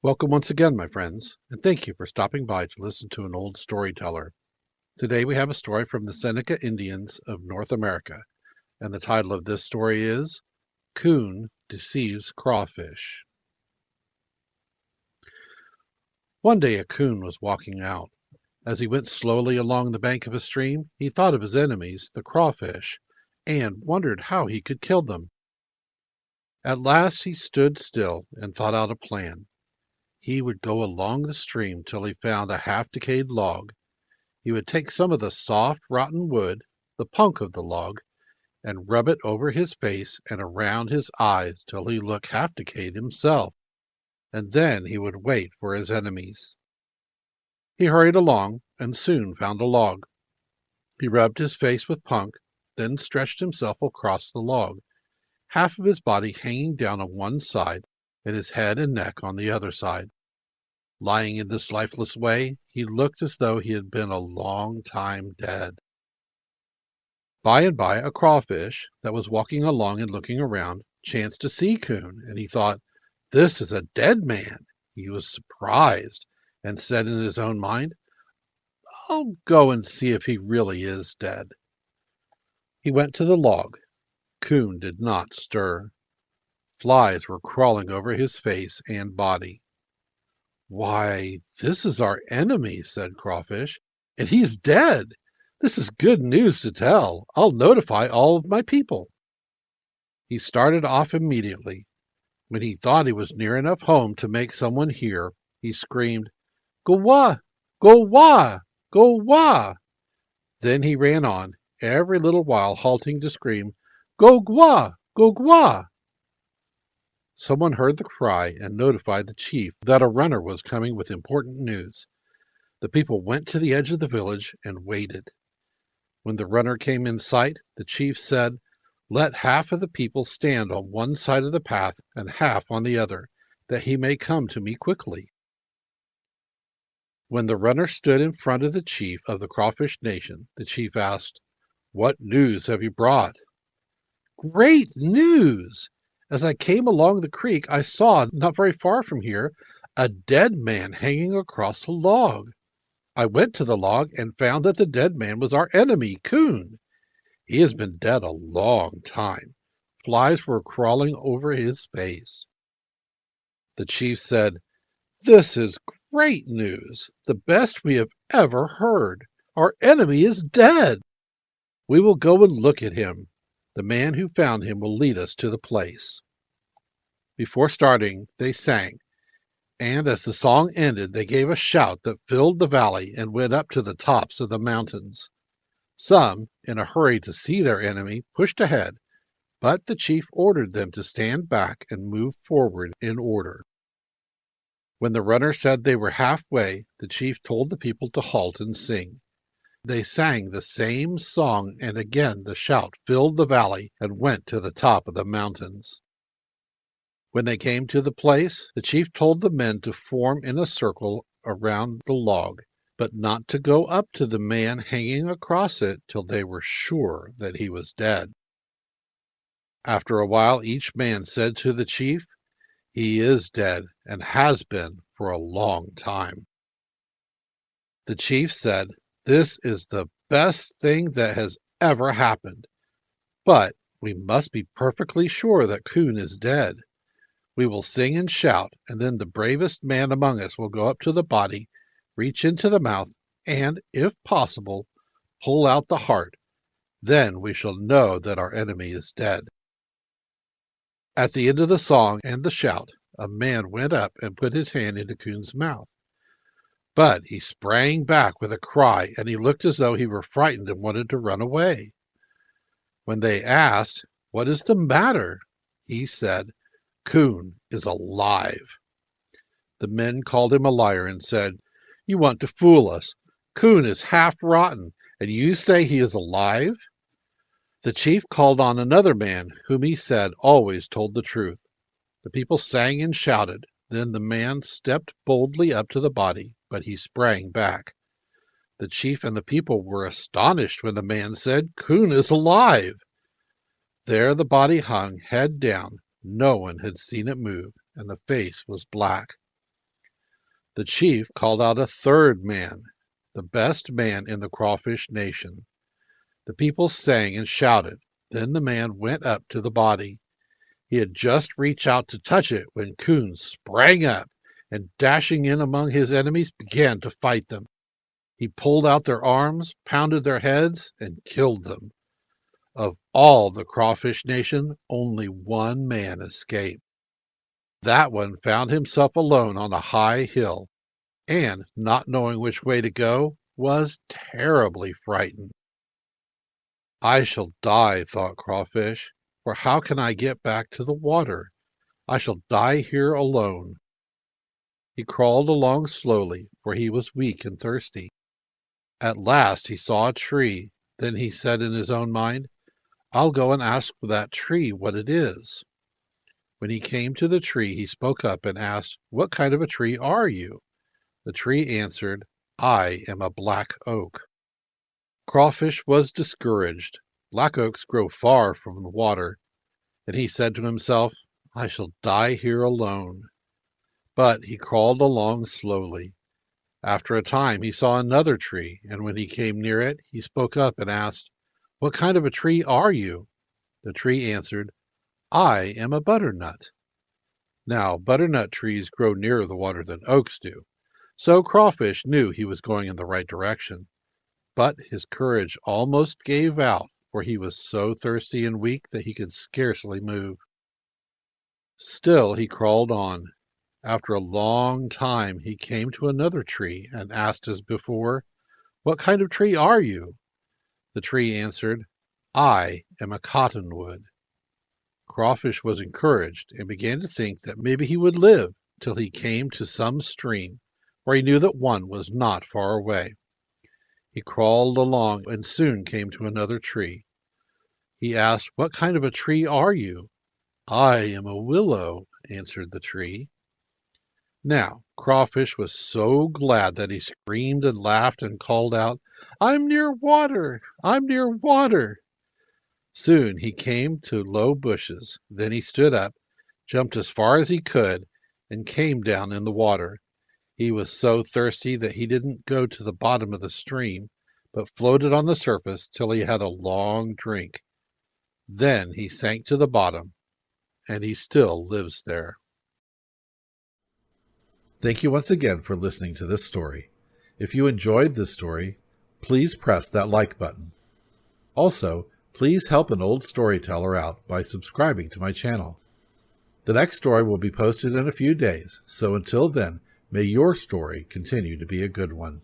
Welcome once again, my friends, and thank you for stopping by to listen to an old storyteller. Today we have a story from the Seneca Indians of North America, and the title of this story is Coon Deceives Crawfish. One day a coon was walking out. As he went slowly along the bank of a stream, he thought of his enemies, the crawfish, and wondered how he could kill them. At last he stood still and thought out a plan. He would go along the stream till he found a half-decayed log. He would take some of the soft, rotten wood, the punk of the log, and rub it over his face and around his eyes till he looked half-decayed himself, and then he would wait for his enemies. He hurried along and soon found a log. He rubbed his face with punk, then stretched himself across the log, half of his body hanging down on one side and his head and neck on the other side. Lying in this lifeless way, he looked as though he had been a long time dead. By and by, a crawfish that was walking along and looking around chanced to see Coon, and he thought, "This is a dead man." He was surprised and said in his own mind, "I'll go and see if he really is dead." He went to the log. Coon did not stir. Flies were crawling over his face and body. "Why, this is our enemy," said Crawfish, "and he is dead. This is good news to tell. I'll notify all of my people." He started off immediately. When he thought he was near enough home to make someone hear, he screamed, "Go wah! Go wah! Go wah!" Then he ran on, every little while halting to scream, "Go gwa! Go gwa!" Someone heard the cry and notified the chief that a runner was coming with important news. The people went to the edge of the village and waited. When the runner came in sight, the chief said, "Let half of the people stand on one side of the path and half on the other, that he may come to me quickly." When the runner stood in front of the chief of the Crawfish Nation, the chief asked, "What news have you brought?" "Great news! As I came along the creek, I saw, not very far from here, a dead man hanging across a log. I went to the log and found that the dead man was our enemy, Coon. He has been dead a long time. Flies were crawling over his face." The chief said, "This is great news, the best we have ever heard. Our enemy is dead. We will go and look at him. The man who found him will lead us to the place." Before starting, they sang, and as the song ended, they gave a shout that filled the valley and went up to the tops of the mountains. Some, in a hurry to see their enemy, pushed ahead, but the chief ordered them to stand back and move forward in order. When the runner said they were halfway, the chief told the people to halt and sing. They sang the same song, and again the shout filled the valley and went to the top of the mountains. When they came to the place, the chief told the men to form in a circle around the log, but not to go up to the man hanging across it till they were sure that he was dead. After a while, each man said to the chief, "He is dead and has been for a long time." The chief said, "This is the best thing that has ever happened, but we must be perfectly sure that Coon is dead. We will sing and shout, and then the bravest man among us will go up to the body, reach into the mouth, and, if possible, pull out the heart. Then we shall know that our enemy is dead." At the end of the song and the shout, a man went up and put his hand into Coon's mouth. But he sprang back with a cry, and he looked as though he were frightened and wanted to run away. When they asked, "What is the matter?" he said, "Coon is alive." The men called him a liar and said, "You want to fool us. Coon is half rotten, and you say he is alive?" The chief called on another man, whom he said always told the truth. The people sang and shouted. Then the man stepped boldly up to the body, but he sprang back. The chief and the people were astonished when the man said, "Coon is alive." There the body hung, head down. No one had seen it move, and the face was black. The chief called out a third man, the best man in the Crawfish nation. The people sang and shouted. Then the man went up to the body. He had just reached out to touch it when Coon sprang up and, dashing in among his enemies, began to fight them. He pulled out their arms, pounded their heads, and killed them. Of all the Crawfish nation, only one man escaped. That one found himself alone on a high hill, and, not knowing which way to go, was terribly frightened. I shall die, thought Crawfish, for how can I get back to the water? I shall die here alone. He crawled along slowly, for he was weak and thirsty. At last he saw a tree. Then he said in his own mind, I'll go and ask that tree what it is. When he came to the tree, he spoke up and asked, What kind of a tree are you? The tree answered, I am a black oak. Crawfish was discouraged. Black oaks grow far from the water, and he said to himself, I shall die here alone. But he crawled along slowly. After a time he saw another tree, and when he came near it, he spoke up and asked, What kind of a tree are you? The tree answered, I am a butternut. Now, butternut trees grow nearer the water than oaks do, so Crawfish knew he was going in the right direction. But his courage almost gave out, for he was so thirsty and weak that he could scarcely move. Still he crawled on. After a long time he came to another tree and asked as before, What kind of tree are you? The tree answered, I am a cottonwood. Crawfish was encouraged and began to think that maybe he would live till he came to some stream, for he knew that one was not far away. He crawled along and soon came to another tree. He asked, What kind of a tree are you? I am a willow, answered the tree. Now, Crawfish was so glad that he screamed and laughed and called out, I'm near water! I'm near water! Soon he came to low bushes. Then he stood up, jumped as far as he could, and came down in the water. He was so thirsty that he didn't go to the bottom of the stream, but floated on the surface till he had a long drink. Then he sank to the bottom, and he still lives there. Thank you once again for listening to this story. If you enjoyed this story, please press that like button. Also, please help an old storyteller out by subscribing to my channel. The next story will be posted in a few days, so until then, may your story continue to be a good one.